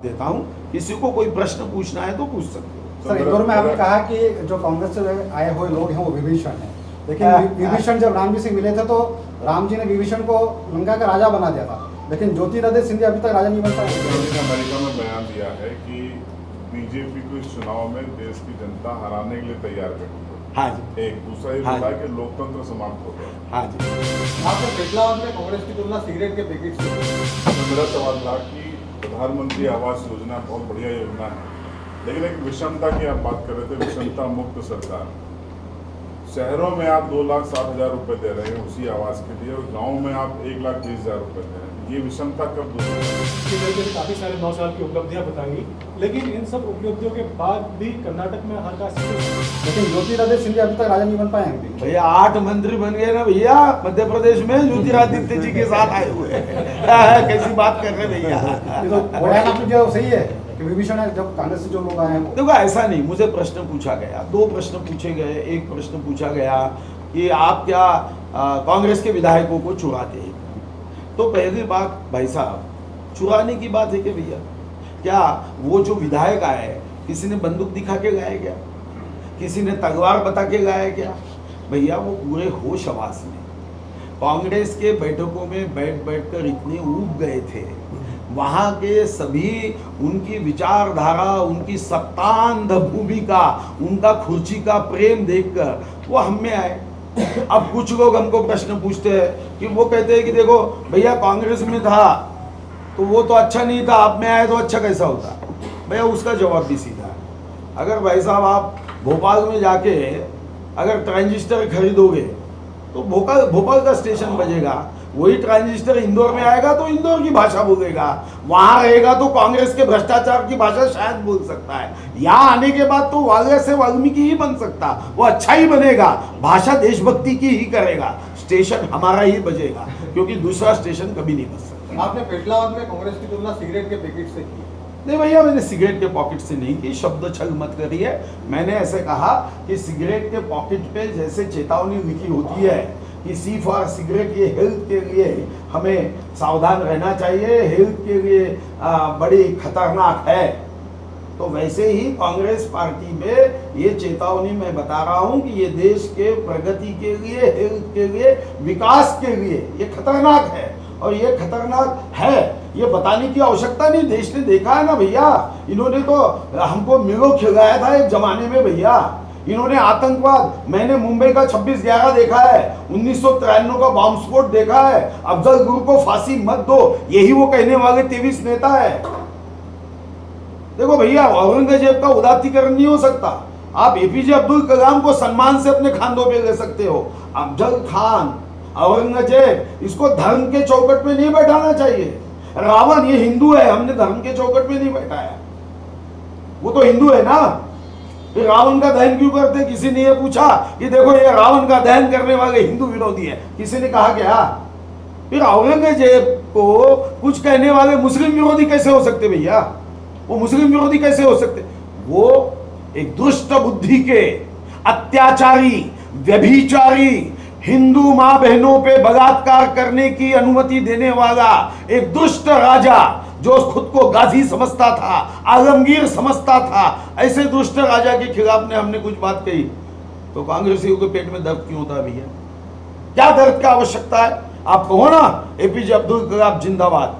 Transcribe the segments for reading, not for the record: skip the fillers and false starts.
देता हूँ, किसी को कोई प्रश्न पूछना है तो पूछ सकते हो। सर, इंदौर में आपने कहा कि जो कांग्रेस से आए हुए लोग हैं वो विभीषण हैं, लेकिन विभीषण जब राम जी से मिले थे तो राम जी ने विभीषण को लंका का राजा बना दिया था, लेकिन ज्योतिरादित्य सिंधिया अभी तक राजा नहीं बन पाए। अमेरिका में बयान दिया है कि बीजेपी को इस चुनाव में देश की जनता हराने के लिए तैयार कर दी। हाँ जी। एक दूसरा ये बोला कि लोकतंत्र समाप्त हो गया। हाँ जी। आपने पेटलाबाद में कांग्रेस की तुलना सिगरेट के पैकेट से। तो मेरा सवाल था कि प्रधानमंत्री आवास योजना बहुत बढ़िया योजना है, लेकिन एक विषमता की आप बात कर रहे थे, विषमता मुक्त सरकार। शहरों में आप 2,60,000 रुपए दे रहे हैं उसी आवास के लिए, और गाँव में आप 1,30,000 रुपए दे रहे हैं। ये विषमता कब दूर होगी? काफी सारे 9 साल की उपलब्धियां बताई, लेकिन इन सब उपलब्धियों के बाद भी कर्नाटक में हार का लेकिन ज्योतिरादित्य सिंधिया अभी तक राजा नहीं बन पाए हैं। भैया 8 मंत्री बन गए ना भैया मध्य प्रदेश में, ज्योतिरादित्य जी के साथ आए हुए हैं। कैसी बात कर रहे भैया? ये तो बयान आपने जो सही है कि विभीषण है, जब कांग्रेस से जो लोग आए हैं। देखो ऐसा नहीं, मुझे प्रश्न पूछा गया, 2 प्रश्न पूछे गए। एक प्रश्न पूछा गया कि आप क्या कांग्रेस के विधायकों को चुराते हैं? तो पहली बात भाई साहब, चुराने की बात है कि भैया, क्या वो जो विधायक आए किसी ने बंदूक दिखा के गाया क्या? किसी ने तलवार बता के गाया क्या? भैया वो पूरे होश हवास में कांग्रेस के बैठकों में बैठ कर इतने ऊब गए थे, वहाँ के सभी उनकी विचारधारा, उनकी सत्तांध भूमिका, उनका खुर्ची का प्रेम देखकर वो हम में आए। अब कुछ लोग हमको प्रश्न पूछते हैं कि वो कहते हैं कि देखो भैया कांग्रेस में था तो वो तो अच्छा नहीं था, आप में आए तो अच्छा कैसा होता? भैया उसका जवाब भी सीधा है। अगर भाई साहब आप भोपाल में जाके अगर ट्रांजिस्टर खरीदोगे तो भोपाल का स्टेशन बजेगा, वही ट्रांजिस्टर इंदौर में आएगा तो इंदौर की भाषा बोलेगा, वहां रहेगा तो कांग्रेस के भ्रष्टाचार की भाषा शायद बोल सकता है, यहाँ आने के बाद तो वाल्मीकि से वाल्मीकि ही बन सकता, वो अच्छा ही बनेगा, भाषा देशभक्ति की ही करेगा, स्टेशन हमारा ही बजेगा, क्योंकि दूसरा स्टेशन कभी नहीं बच सकता। आपने पेटलाबाद में कांग्रेस की तुलना सिगरेट के पैकेट से की। नहीं भैया, मैंने सिगरेट के पॉकेट से नहीं की, शब्द छल मत करिए। मैंने ऐसे कहा कि सिगरेट के पॉकेट पे जैसे चेतावनी लिखी होती है कि सी फॉर सिगरेट, ये हेल्थ के लिए हमें सावधान रहना चाहिए, हेल्थ के लिए बड़ी खतरनाक है, तो वैसे ही कांग्रेस पार्टी में ये चेतावनी मैं बता रहा हूं कि ये देश के प्रगति के लिए, हेल्थ के लिए, विकास के लिए ये खतरनाक है, और ये खतरनाक है ये बताने की आवश्यकता नहीं, देश ने देखा है ना भैया। इन्होंने तो हमको मिलो खिलाया था एक जमाने में भैया, इन्होंने आतंकवाद, मैंने मुंबई का 26/11 देखा है, 1993 का बॉम्ब स्फोट देखा है, अफजल गुरु को फांसी मत दो, यही वो कहने वाले 23 नेता है। देखो भैया, औरंगजेब का उदात्तीकरण नहीं हो सकता। आप एपीजे अब्दुल कलाम को सम्मान से अपने खांधों पे ले सकते हो, अफजल खान, औरंगजेब, इसको धर्म के चौकट में नहीं बैठाना चाहिए। रावण ये हिंदू है, हमने धर्म के चौकट में नहीं बैठाया, वो तो हिंदू है ना, फिर रावण का दहन क्यों करते? किसी ने ये पूछा कि देखो ये रावण का दहन करने वाले हिंदू विरोधी है, किसी ने कहा क्या? फिर औरंगजेब को कुछ कहने वाले मुस्लिम विरोधी कैसे हो सकते भैया? वो मुस्लिम विरोधी कैसे हो सकते? वो एक दुष्ट बुद्धि के, अत्याचारी, व्यभिचारी, हिंदू मां बहनों पे बलात्कार करने की अनुमति देने वाला एक दुष्ट राजा, जो खुद को गाजी समझता था, आलमगीर समझता था, ऐसे दुष्ट राजा के खिलाफ ने हमने कुछ बात कही तो कांग्रेसियों के पेट में दर्द क्यों होता है भैया? क्या दर्द की आवश्यकता है? आप कहो ना एपीजे अब्दुल कलाम जिंदाबाद,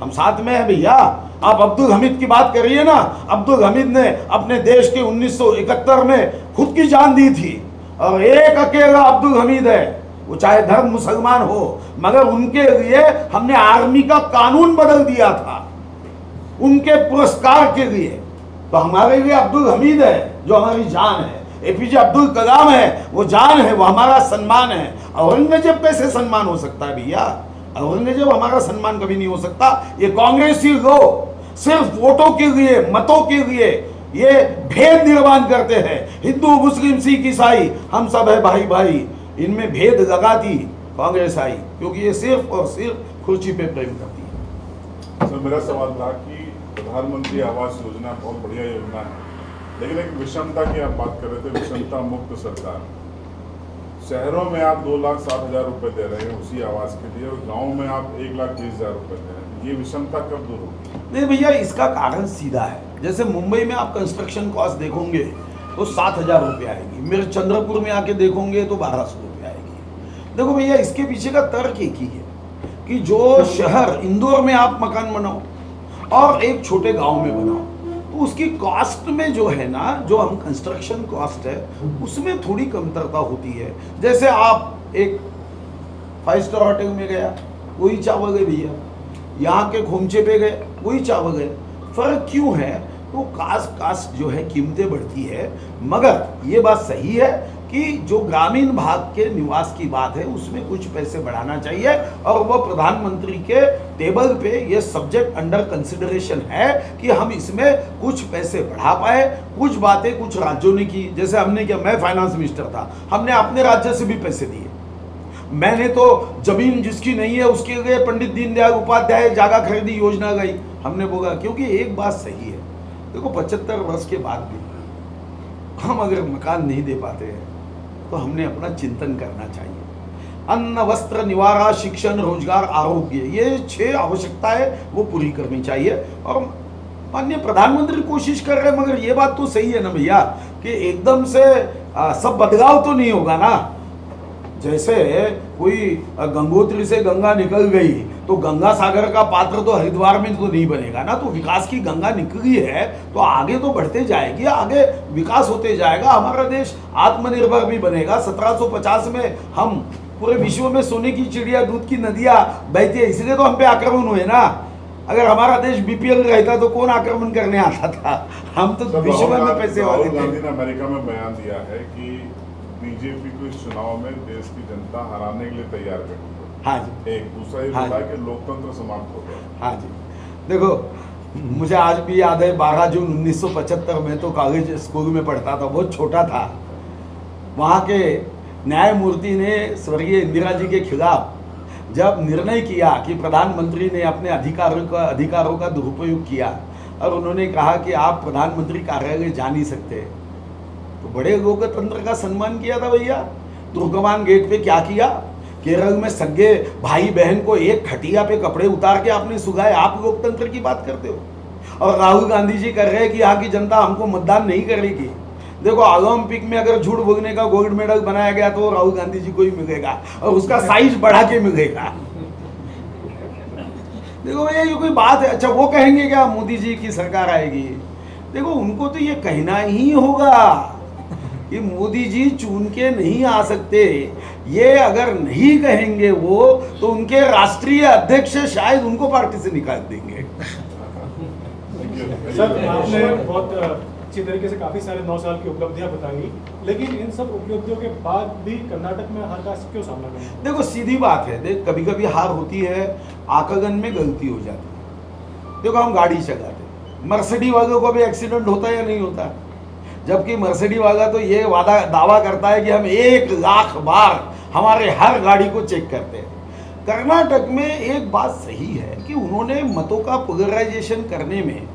हम साथ में हैं भैया। आप अब्दुल हमीद की बात करिए ना, अब्दुल हमीद ने अपने देश के 1971 में खुद की जान दी थी, और एक अकेला अब्दुल हमीद है, वो चाहे धर्म मुसलमान हो, मगर उनके लिए हमने आर्मी का कानून बदल दिया था, उनके पुरस्कार के लिए। तो हमारे लिए अब्दुल हमीद है जो हमारी जान है, एपीजे अब्दुल कलाम है वो जान है, वो हमारा सम्मान है। औरंगजेब कैसे सम्मान हो सकता है भैया? औरंगजेब हमारा सम्मान कभी नहीं हो सकता। ये कांग्रेसी लोग सिर्फ वोटों के लिए, मतों के लिए ये भेद निर्माण करते हैं, हिंदू मुस्लिम सिख ईसाई हम सब है भाई भाई, इनमें भेद लगाती कांग्रेस आई, क्योंकि ये सिर्फ और सिर्फ खुर्ची पे प्रेम करती है। सर, मेरा सवाल था कि प्रधानमंत्री आवास योजना बहुत बढ़िया योजना है, लेकिन एक विषमता की आप बात कर रहे थे, विषमता मुक्त सरकार। शहरों में आप 2,60,000 रुपए दे रहे हैं उसी आवास के लिए, और गाँव में आप 1,30,000 रुपए दे रहे हैं। ये विषमता कब दूर होगी? नहीं भैया, इसका कारण सीधा है। जैसे मुंबई में आप कंस्ट्रक्शन कॉस्ट देखोगे तो 7,000 रुपये आएगी, मेरे चंद्रपुर में आके देखोगे तो 1,200 रुपये आएगी। देखो भैया, इसके पीछे का तर्क एक ही है कि जो शहर इंदौर में आप मकान बनाओ और एक छोटे गांव में बनाओ तो उसकी कॉस्ट में जो है ना, जो हम कंस्ट्रक्शन कॉस्ट है उसमें थोड़ी कमतरता होती है। जैसे आप एक 5 स्टार होटल में गया, वही चावल गए भैया, यहाँ के खोमचे पे गए वही चावल गए। फर्क क्यों है? तो कास्ट जो है कीमतें बढ़ती है। मगर ये बात सही है कि जो ग्रामीण भाग के निवास की बात है उसमें कुछ पैसे बढ़ाना चाहिए, और वह प्रधानमंत्री के टेबल पे ये सब्जेक्ट अंडर कंसिडरेशन है कि हम इसमें कुछ पैसे बढ़ा पाए। कुछ बातें कुछ राज्यों ने की, जैसे हमने किया, मैं फाइनेंस मिनिस्टर था, हमने अपने राज्य से भी पैसे दिए। मैंने तो जमीन जिसकी नहीं है उसके लिए पंडित दीनदयाल उपाध्याय जागा खरीदी योजना गई, हमने बोला। क्योंकि एक बात सही है, देखो 75 वर्ष के बाद भी हम अगर मकान नहीं दे पाते हैं तो हमने अपना चिंतन करना चाहिए। अन्न, वस्त्र, निवारा, शिक्षण, रोजगार, आरोग्य, ये 6 आवश्यकताएं वो पूरी करनी चाहिए। और माननीय प्रधानमंत्री कोशिश कर रहे हैं, मगर ये बात तो सही है ना भैया कि एकदम से सब बदलाव तो नहीं होगा ना। जैसे कोई गंगोत्री से गंगा निकल गई तो गंगा सागर का पात्र तो हरिद्वार में तो नहीं बनेगा ना। तो विकास की गंगा निकली है तो आगे तो बढ़ते जाएगी, आगे विकास होते जाएगा, हमारा देश आत्मनिर्भर भी बनेगा। 1750 में हम पूरे विश्व में सोने की चिड़िया, दूध की नदियां बहती है, इसलिए तो हम पे आक्रमण हुए ना। अगर हमारा देश बीपीएल रहता तो कौन आक्रमण करने आता था? हम तो विश्व में पैसे वाले थे। राहुल गांधी ने अमेरिका में बयान दिया है कि बीजेपी को इस चुनाव में देश की जनता हराने के लिए तैयार कर दी। हाँ जी। एक दूसरा ये हाँ बोला कि लोकतंत्र समाप्त हो गया। हाँ जी। देखो, मुझे आज भी याद है 12 जून 1975 में तो कॉलेज स्कूल में पढ़ता था, बहुत छोटा था। वहाँ के न्यायमूर्ति ने स्वर्गीय इंदिरा जी के खिलाफ जब निर्णय किया कि प्रधानमंत्री ने अपने अधिकारों का दुरुपयोग किया और उन्होंने कहा कि आप प्रधानमंत्री कार्यालय जा नहीं सकते, तो बड़े लोकतंत्र का सम्मान किया था भैया। तुर्कमान गेट पे क्या किया? केरल में सगे भाई बहन को एक खटिया पे कपड़े उतार के आपने सुगाए। आप लोकतंत्र की बात करते हो, और राहुल गांधी जी कर रहे हैं कि यहाँ की जनता हमको मतदान नहीं करेगी। देखो, ओलंपिक में अगर झूठ बोलने का गोल्ड मेडल बनाया गया तो राहुल गांधी जी को ही मिलेगा, और उसका साइज बढ़ा के मिलेगा। देखो ये कोई बात है? अच्छा, वो कहेंगे क्या मोदी जी की सरकार आएगी? देखो, उनको तो ये कहना ही होगा कि मोदी जी चुन के नहीं आ सकते। ये अगर नहीं कहेंगे वो, तो उनके राष्ट्रीय अध्यक्ष शायद उनको पार्टी से निकाल देंगे। सर, आपने बहुत अच्छी तरीके से काफी सारे 9 साल की उपलब्धियां बताई, लेकिन इन सब उपलब्धियों के बाद भी कर्नाटक में हार का क्यों सामना करना है? देखो, सीधी बात है, देख कभी कभी हार होती है, आकलन में गलती हो जाती है। देखो, हम गाड़ी चलाते, मर्सिडीज वालों को भी एक्सीडेंट होता है या नहीं होता? जबकि मर्सिडीज वाला तो ये दावा करता है कि हम 1 लाख बार हमारे हर गाड़ी को चेक करते हैं। कर्नाटक में एक बात सही है कि उन्होंने मतों का पोलराइजेशन करने में